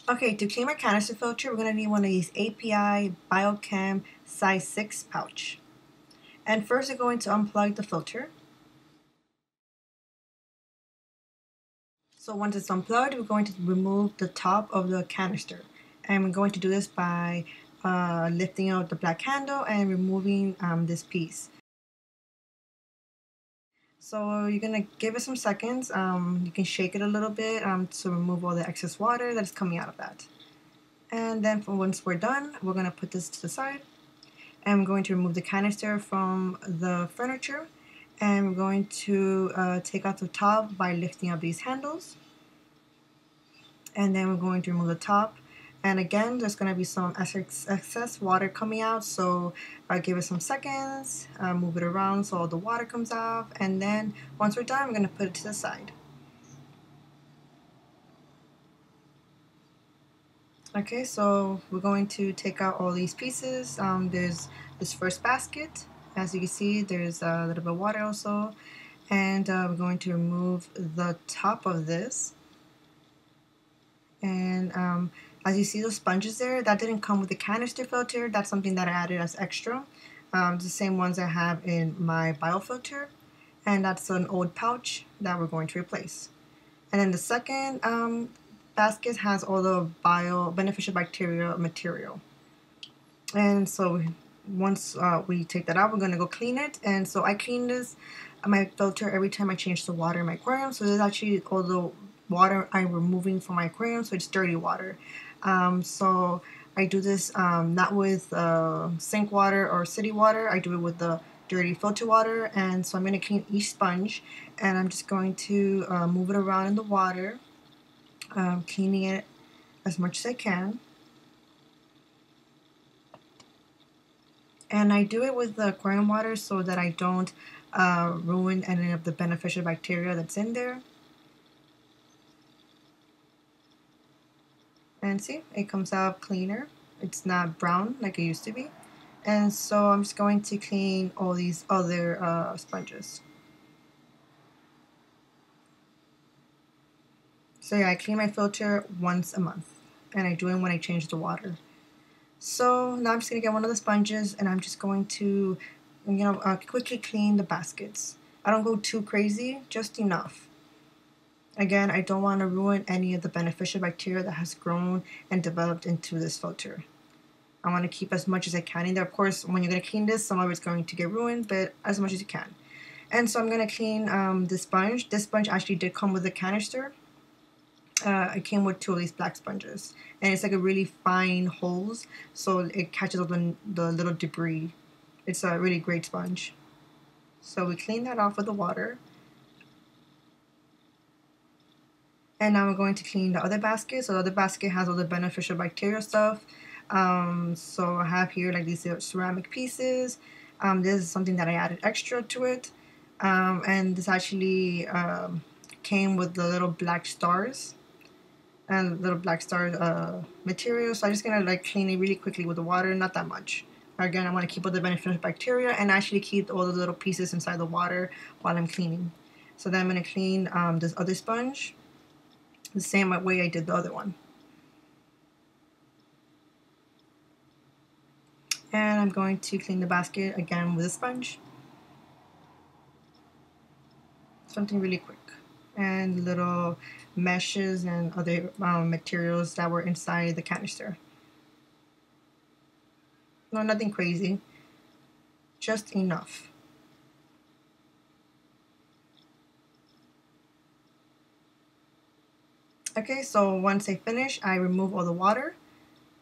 Okay, to clean my canister filter, we're going to need one of these API Biochem size 6 pouch. And first we're going to unplug the filter. So once it's unplugged, we're going to remove the top of the canister. And we're going to do this by lifting out the black handle and removing this piece. So you're going to give it some seconds. You can shake it a little bit to remove all the excess water that's coming out of that. And then once we're done, we're going to put this to the side. And we're going to remove the canister from the furniture. And we're going to take out the top by lifting up these handles. And then we're going to remove the top. And again, there's going to be some excess water coming out, so give it some seconds, move it around so all the water comes off, and then once we're done, we're going to put it to the side. Okay, so we're going to take out all these pieces. There's this first basket. As you can see, there's a little bit of water also, and we're going to remove the top of this. And as you see those sponges there, that didn't come with the canister filter. That's something that I added as extra. The same ones I have in my biofilter. And that's an old pouch that we're going to replace. And then the second basket has all the beneficial bacteria material. And so once we take that out, we're going to go clean it. And so I clean my filter every time I change the water in my aquarium. So there's actually all the water I'm removing from my aquarium, so it's dirty water. So I do this not with sink water or city water. I do it with the dirty filter water. And so I'm going to clean each sponge, and I'm just going to move it around in the water, cleaning it as much as I can. And I do it with the aquarium water so that I don't ruin any of the beneficial bacteria that's in there. And see, it comes out cleaner. It's not brown like it used to be. And so I'm just going to clean all these other sponges. So yeah, I clean my filter once a month, and I do it when I change the water. So now I'm just going to get one of the sponges, and I'm just going to, quickly clean the baskets. I don't go too crazy, just enough. Again, I don't want to ruin any of the beneficial bacteria that has grown and developed into this filter. I want to keep as much as I can in there. Of course, when you're going to clean this, some of it's going to get ruined, but as much as you can. And so I'm going to clean this sponge. This sponge actually did come with a canister. It came with 2 of these black sponges. And it's like a really fine holes, so it catches all the little debris. It's a really great sponge. So we clean that off with the water. And now we're going to clean the other basket. So the other basket has all the beneficial bacteria stuff. So I have here like these ceramic pieces. This is something that I added extra to it. And this actually came with the little black stars and little black star material. So I'm just gonna like clean it really quickly with the water, not that much. Again, I want to keep all the beneficial bacteria and actually keep all the little pieces inside the water while I'm cleaning. So then I'm gonna clean this other sponge the same way I did the other one. And I'm going to clean the basket again with a sponge. Something really quick. And little meshes and other materials that were inside the canister. No, nothing crazy. Just enough. Okay, so once I finish, I remove all the water.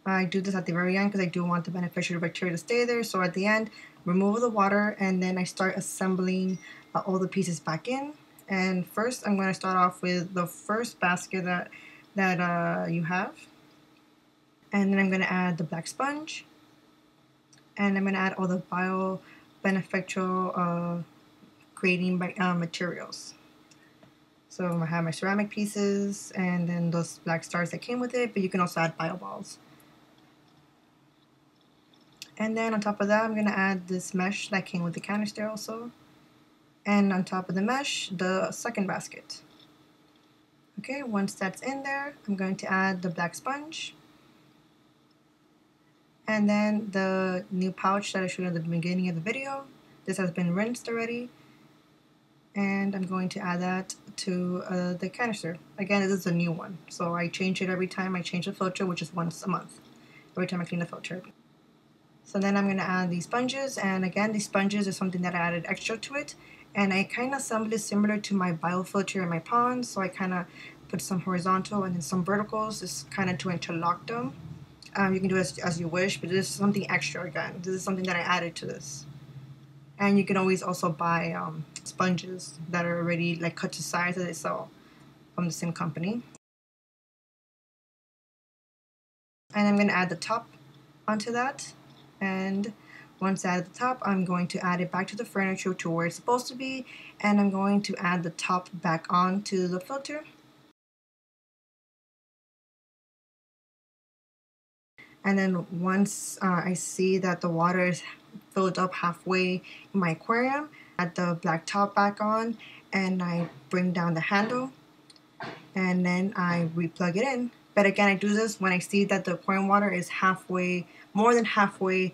I do this at the very end because I do want the beneficial bacteria to stay there. So at the end, remove the water, and then I start assembling all the pieces back in. And first, I'm going to start off with the first basket that you have. And then I'm going to add the black sponge. And I'm going to add all the beneficial creating materials. So I have my ceramic pieces and then those black stars that came with it, but you can also add bio balls. And then on top of that, I'm going to add this mesh that came with the canister also. And on top of the mesh, the second basket. Okay, once that's in there, I'm going to add the black sponge. And then the new pouch that I showed you at the beginning of the video. This has been rinsed already. And I'm going to add that to the canister. Again, this is a new one, so I change it every time I change the filter, which is once a month, every time I clean the filter. So then I'm going to add these sponges, and again, these sponges are something that I added extra to it, and I kind of assembled it similar to my biofilter in my pond, so I kind of put some horizontal and then some verticals, just kind of to interlock them. You can do it as you wish, but this is something extra again. This is something that I added to this. And you can always also buy sponges that are already like cut to size that they sell from the same company. And I'm going to add the top onto that. And once I add the top, I'm going to add it back to the furniture to where it's supposed to be. And I'm going to add the top back onto the filter. And then once I see that the water is filled up halfway in my aquarium, add the black top back on, and I bring down the handle, and then I replug it in. But again, I do this when I see that the aquarium water is halfway, more than halfway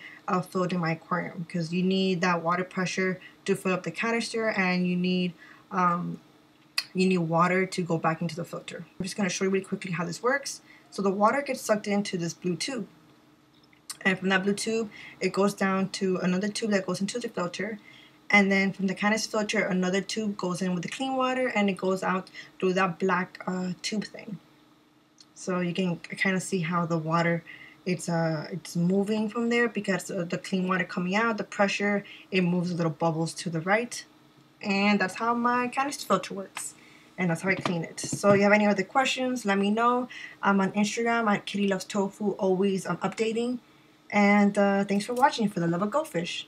filled in my aquarium, because you need that water pressure to fill up the canister, and you need water to go back into the filter. I'm just going to show you really quickly how this works. So the water gets sucked into this blue tube. And from that blue tube, it goes down to another tube that goes into the filter. And then from the canister filter, another tube goes in with the clean water, and it goes out through that black tube thing. So you can kind of see how the water, it's moving from there, because the clean water coming out, the pressure, it moves little bubbles to the right. And that's how my canister filter works. And that's how I clean it. So if you have any other questions, let me know. I'm on Instagram at Kitty Loves Tofu, always updating. And thanks for watching. For the love of goldfish.